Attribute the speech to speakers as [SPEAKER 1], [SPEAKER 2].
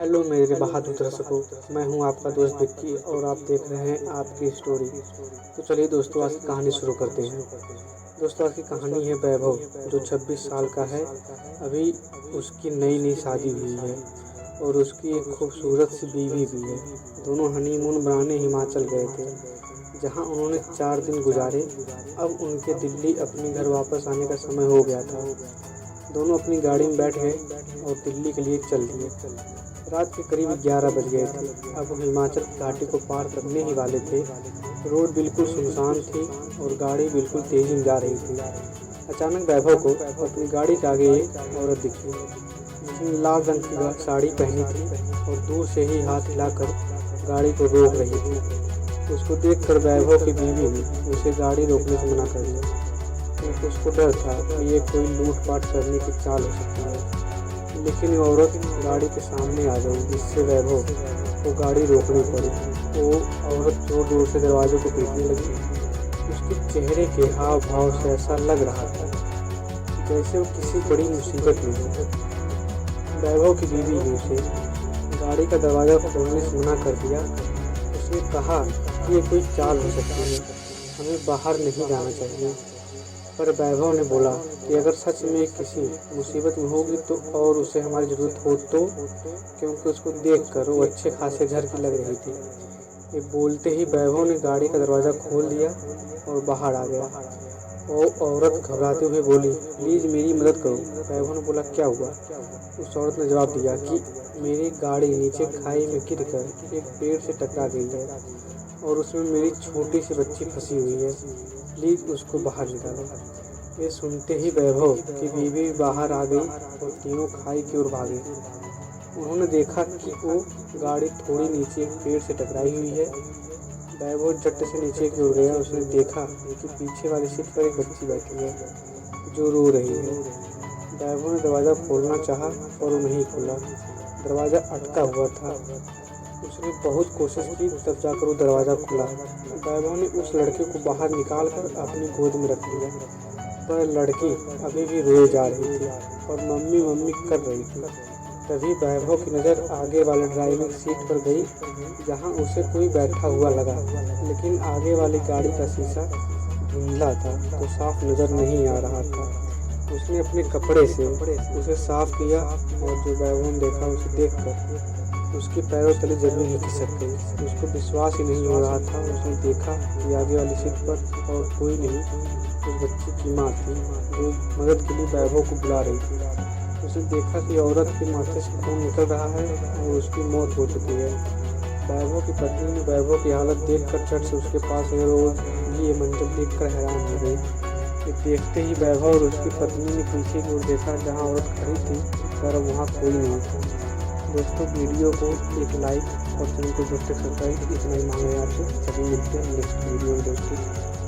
[SPEAKER 1] Hello मेरे बहादुर दर्शकों। मैं हूं आपका दोस्त विक्की और आप देख रहे हैं आपकी स्टोरी। तो चलिए दोस्तों, आज की कहानी शुरू करते हैं। दोस्तों, आज की कहानी है वैभव, जो 26 साल का है। अभी उसकी नई नई शादी हुई है और उसकी एक खूबसूरत सी बीवी भी है। दोनों हनीमून बनाने हिमाचल गए थे, जहां उन्होंने 4 दिन गुजारे। अब उनके दिल्ली अपने घर वापस आने का समय हो गया था। दोनों अपनी गाड़ी में बैठ गए और दिल्ली के लिए चल दिए। रात के करीब 11 बज गए थे। अब वो हिमाचल की घाटी को पार करने ही वाले थे। रोड बिल्कुल सुनसान थी और गाड़ी बिल्कुल तेजी में जा रही थी। अचानक वैभव को अपनी गाड़ी के आगे एक औरत दिखी, जिसने लाल रंग की साड़ी पहनी थी और दूर से ही हाथ हिलाकर गाड़ी को रोक रही थी। उसको देखकर वैभव की बीवी ने उसे गाड़ी रोकने से मना कर दिया, क्योंकि उसको डर था कि ये कोई लूटपाट करने की चाल हो सकती है। लेकिन वो औरत गाड़ी के सामने आ गई, जिससे वैभव को गाड़ी रोकनी पड़ी। वो औरत जोर जोर से दरवाजे को पीटने लगी। उसके चेहरे के हाव भाव से ऐसा लग रहा था जैसे वो किसी बड़ी मुसीबत में हो। वैभव की बीवी ने उसे गाड़ी का दरवाज़ा खोलने से मना कर दिया। उसने कहा कि ये कोई चाल हो सकती है, हमें बाहर नहीं जाना चाहिए। पर वैभव ने बोला कि अगर सच में किसी मुसीबत में होगी तो, और उसे हमारी ज़रूरत हो तो, क्योंकि उसको देखकर वो अच्छे खासे घर की लग रही थी। ये बोलते ही वैभव ने गाड़ी का दरवाज़ा खोल दिया और बाहर आ गया। वो औरत घबराते हुए बोली, प्लीज़ मेरी मदद करो। वैभव ने बोला, क्या हुआ? उस औरत ने जवाब दिया कि मेरी गाड़ी नीचे खाई में गिरकर एक पेड़ से टकरा गई है और उसमें मेरी छोटी सी बच्ची फंसी हुई है। प्लीज़ उसको बाहर निकालो। ये सुनते ही वैभव की बीवी बाहर आ गई और तीनों खाई की ओर भागे। उन्होंने देखा कि वो गाड़ी थोड़ी नीचे एक पेड़ से टकराई हुई है। वैभव झट से नीचे की ओर गया। उसने देखा कि पीछे वाली सीट पर एक बच्ची बैठी है जो रो रही है। वैभव ने दरवाज़ा खोलना चाहा पर वो नहीं खुला। दरवाज़ा अटका हुआ था। उसने बहुत कोशिश की, तब जाकर वो दरवाज़ा खुला। वैभव ने उस लड़के को बाहर निकाल कर अपनी गोद में रख लिया, पर लड़की अभी भी रोए जा रही थी और मम्मी मम्मी कर रही थी। तभी वैभव की नज़र आगे वाले ड्राइविंग सीट पर गई, जहां उसे कोई बैठा हुआ लगा। लेकिन आगे वाली गाड़ी का शीशा धुंधला था तो साफ नज़र नहीं आ रहा था। उसने अपने कपड़े से उसे साफ किया और जो वैभव ने देखा उसे देखकर उसके पैरों तले जमीन ही खिसक गई। उसको विश्वास ही नहीं हो रहा था। उसने देखा कि आगे वाली सीट पर और कोई नहीं, उस बच्ची की माँ थी जो मदद के लिए वैभव को बुला रही थी। उसने देखा कि औरत के माथे से खून निकल रहा है और उसकी मौत हो चुकी है। वैभव की पत्नी ने वैभव की हालत देखकर झट से उसके पास गई और भी ये मंजर देखकर हैरान हो गई। ये देखते ही वैभव और उसकी पत्नी ने पीछे की ओर देखा, जहाँ औरत खड़ी थी, पर वहाँ कोई नहीं था। दोस्तों, वीडियो को एक लाइक और चैनल को सब्सक्राइब, इतना ही मांगे आपसे। सभी मिलते हैं नेक्स्ट वीडियो में दोस्तों।